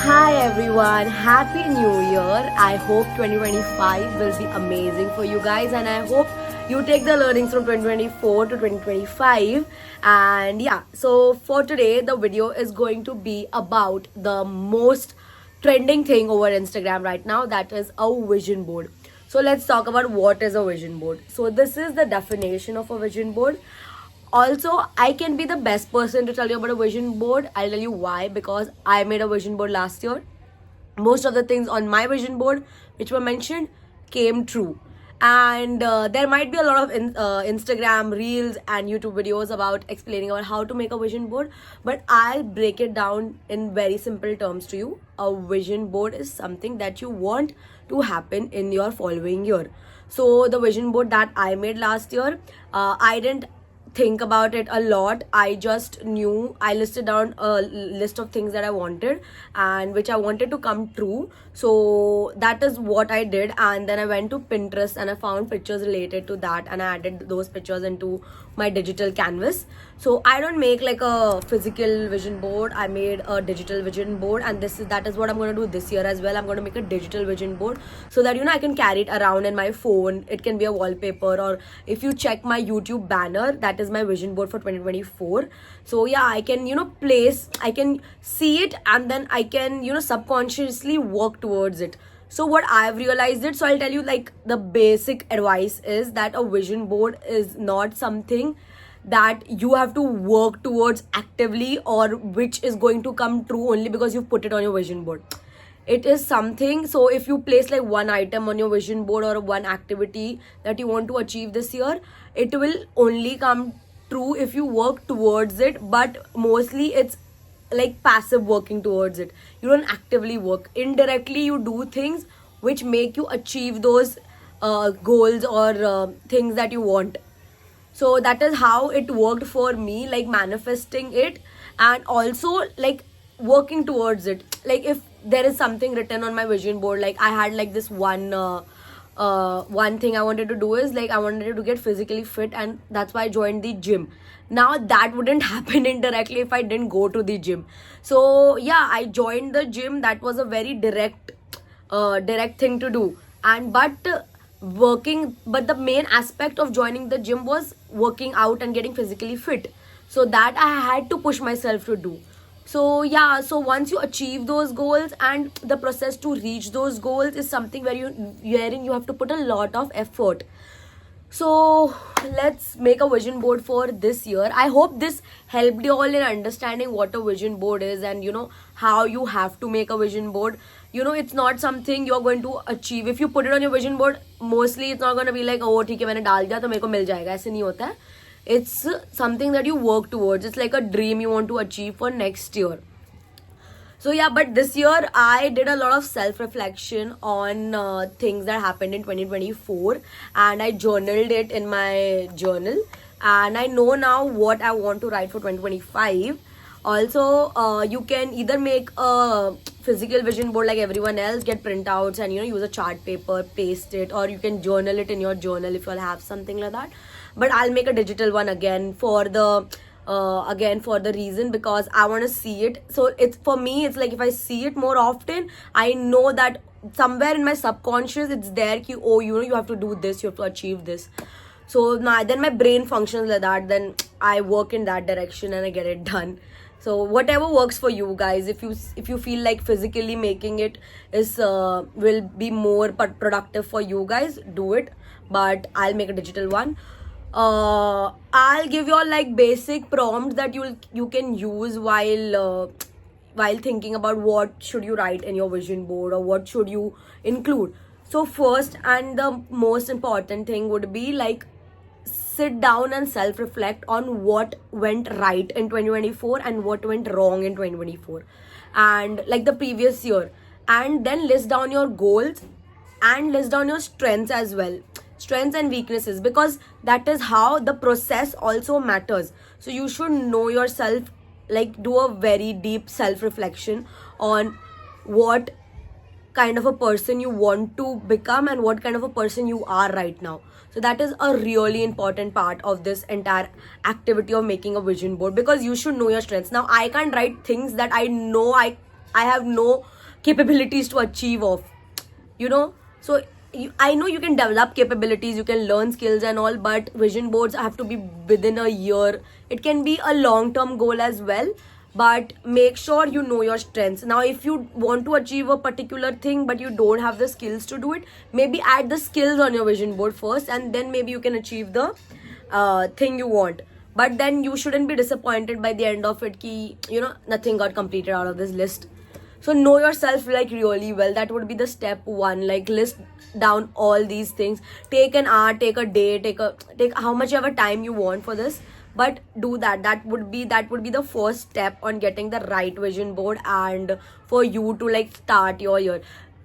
Hi everyone, Happy New Year. I hope 2025 will be amazing for you guys, and I hope you take the learnings from 2024 to 2025. And yeah, so for today, the video is going to be about the most trending thing over Instagram right now, that is a vision board. So let's talk about what is a vision board. So this is the definition of a vision board. Also, I can be the best person to tell you about a vision board. I'll tell you why. Because I made a vision board last year. Most of the things on my vision board which were mentioned came true. And there might be a lot of Instagram reels and YouTube videos about explaining about how to make a vision board, but I'll break it down in very simple terms to you. A vision board is something that you want to happen in your following year. So the vision board that I made last year, I didn't think about it a lot. I just knew, I listed down a list of things that I wanted and which I wanted to come true. So that is what I did, and then I went to Pinterest and I found pictures related to that, and I added those pictures into my digital canvas. So I don't make like a physical vision board, I made a digital vision board, and that is what I'm going to do this year as well. I'm going to make a digital vision board so that I can carry it around in my phone. It can be a wallpaper, or if you check my YouTube banner, that is my vision board for 2024. So yeah, I can I can see it, and then I can subconsciously work towards it. So what I've realized it, so I'll tell you, like, the basic advice is that a vision board is not something that you have to work towards actively, or which is going to come true only because you've put it on your vision board. It is something, so if you place like one item on your vision board or one activity that you want to achieve this year, it will only come true if you work towards it. But mostly it's like passive working towards it. You don't actively work. Indirectly you do things which make you achieve those goals or things that you want. So that is how it worked for me, like manifesting it and also like working towards it. Like if there is something written on my vision board, like I had like this one thing I wanted to do is, like, I wanted to get physically fit, and that's why I joined the gym. Now that wouldn't happen indirectly if I didn't go to the gym. So yeah, I joined the gym. That was a very direct thing to do. And but the main aspect of joining the gym was working out and getting physically fit, so that I had to push myself to do. So yeah, so once you achieve those goals, and the process to reach those goals is something wherein you have to put a lot of effort. So let's make a vision board for this year. I hope this helped you all in understanding what a vision board is, and how you have to make a vision board. It's not something you're going to achieve. If you put it on your vision board, mostly it's not going to be like, oh ठीक है मैंने डाल दिया तो मेरे को मिल जाएगा. ऐसे नहीं होता है. It's something that you work towards. It's like a dream you want to achieve for next year. So yeah, but this year I did a lot of self-reflection on things that happened in 2024, and I journaled it in my journal, and I know now what I want to write for 2025. Also, you can either make a physical vision board like everyone else, get printouts and use a chart paper, paste it, or you can journal it in your journal if you all have something like that. But I'll make a digital one again for the reason because I want to see it. So it's, for me, it's like if I see it more often, I know that somewhere in my subconscious it's there ki, oh you have to do this, you have to achieve this. So now then my brain functions like that, then I work in that direction and I get it done. So whatever works for you guys, if you feel like physically making it is will be more productive for you guys, do it. But I'll make a digital one. I'll give you all like basic prompts that you can use while thinking about what should you write in your vision board or what should you include. So first and the most important thing would be, like, sit down and self-reflect on what went right in 2024 and what went wrong in 2024 and like the previous year, and then list down your goals and list down your strengths as well, strengths and weaknesses, because that is how the process also matters. So you should know yourself, like do a very deep self-reflection on what kind of a person you want to become and what kind of a person you are right now. So that is a really important part of this entire activity of making a vision board, because you should know your strengths. Now I can't write things that I know I I have no capabilities to achieve of, you know. So I know you can develop capabilities, you can learn skills and all, but vision boards have to be within a year. It can be a long term goal as well, but make sure you know your strengths. Now if you want to achieve a particular thing but you don't have the skills to do it, maybe add the skills on your vision board first, and then maybe you can achieve the thing you want. But then you shouldn't be disappointed by the end of it ki, you know, nothing got completed out of this list. So know yourself like really well. That would be the step one. Like list down all these things. Take an hour, take a day, take how much ever time you want for this. But do that. That would be the first step on getting the right vision board and for you to like start your year.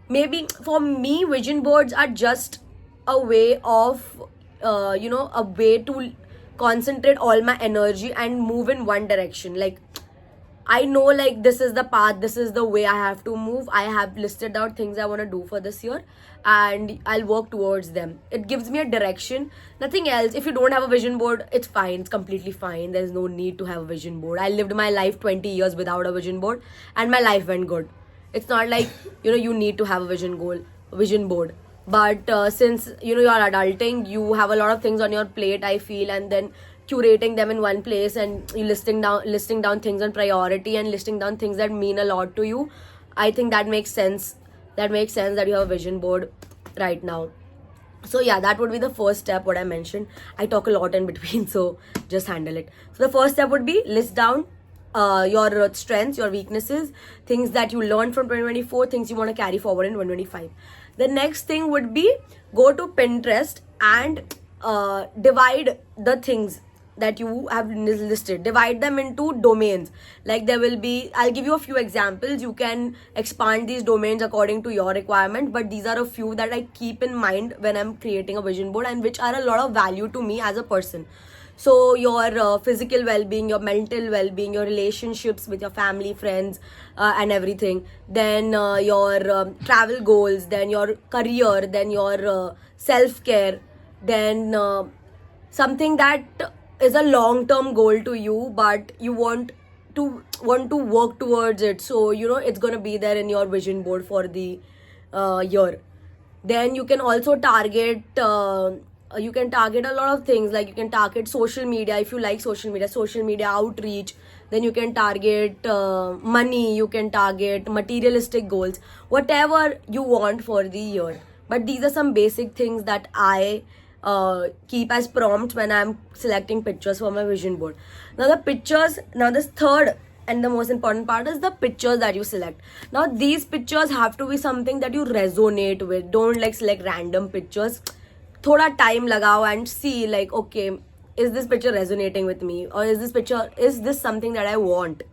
Maybe for me, vision boards are just a way of a way to concentrate all my energy and move in one direction. Like I know like this is the path, this is the way I have to move. I have listed out things I want to do for this year and I'll work towards them. It gives me a direction, nothing else. If you don't have a vision board, it's fine, it's completely fine. There's no need to have a vision board. I lived my life 20 years without a vision board and my life went good. It's not like, you need to have a vision board. But since, you're adulting, you have a lot of things on your plate, I feel, and then curating them in one place and you listing down things on priority and listing down things that mean a lot to you. I think that makes sense that you have a vision board right now. So yeah, that would be the first step, what I mentioned. I talk a lot in between, so just handle it. So the first step would be list down your strengths, your weaknesses, things that you learned from 2024, things you want to carry forward in 2025. The next thing would be go to Pinterest and divide the things that you have listed, divide them into domains. Like there will be, I'll give you a few examples. You can expand these domains according to your requirement, but these are a few that I keep in mind when I'm creating a vision board and which are a lot of value to me as a person. So your physical well-being, your mental well-being, your relationships with your family, friends, and everything. Then your travel goals, then your career, then your self-care, then something that is a long-term goal to you, but you want to work towards it. So it's gonna be there in your vision board for the year. Then you can also target. You can target a lot of things, like you can target social media if you like social media outreach. Then you can target money, you can target materialistic goals, whatever you want for the year. But these are some basic things that I keep as prompts when I'm selecting pictures for my vision board. Now this third and the most important part is the pictures that you select. Now these pictures have to be something that you resonate with. Don't like select random pictures. Thoda time lagao and see like, okay, is this picture resonating with me, or is this something that I want,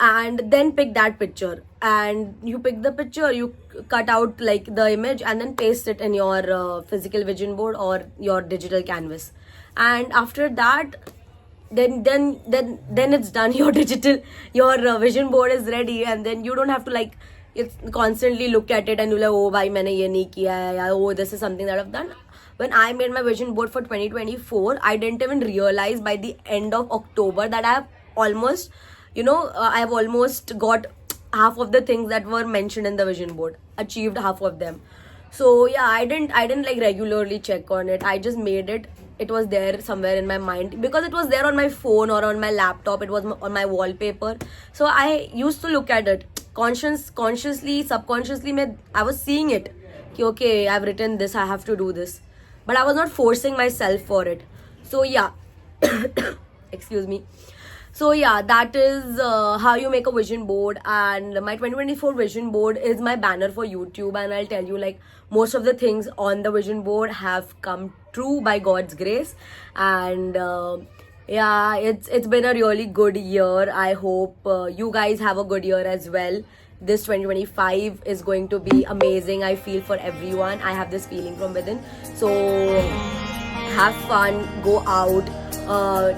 and then pick that picture. And you pick the picture, you cut out like the image and then paste it in your physical vision board or your digital canvas. And after that, then it's done. Your vision board is ready, and then you don't have to like constantly look at it and you're like, oh bhai maine ye nahi kiya hai, oh this is something that I've done. When I made my vision board for 2024, I didn't even realize by the end of October that I've almost got half of the things that were mentioned in the vision board, achieved half of them. So yeah, I didn't like regularly check on it. I just made it. It was there somewhere in my mind because it was there on my phone or on my laptop. It was on my wallpaper. So I used to look at it consciously, subconsciously. I was seeing it. Okay, I've written this, I have to do this. But I was not forcing myself for it. So yeah, excuse me. So yeah, that is how you make a vision board. And my 2024 vision board is my banner for YouTube. And I'll tell you, like, most of the things on the vision board have come true by God's grace. And yeah, it's been a really good year. I hope you guys have a good year as well. This 2025 is going to be amazing, I feel, for everyone. I have this feeling from within. So have fun, go out,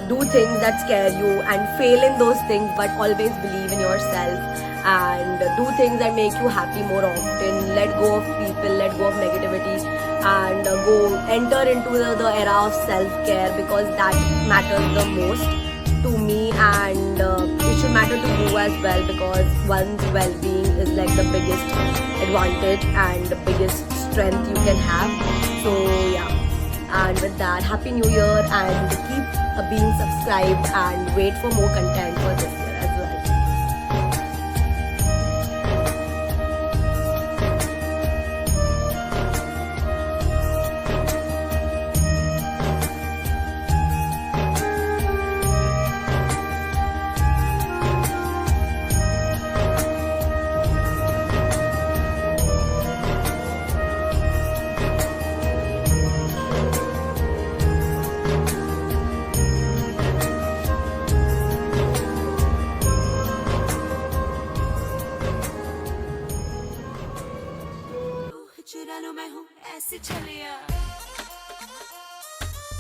do things that scare you and fail in those things, but always believe in yourself and do things that make you happy more often. Let go of people, let go of negativity, and go enter into the era of self-care, because that matters the most to me. And it it should matter to you as well, because one's well-being is like the biggest advantage and the biggest strength you can have. So yeah, and with that, Happy New Year, and keep being subscribed and wait for more content for this year as well. चुरा लो मैं हूँ ऐसे चलिया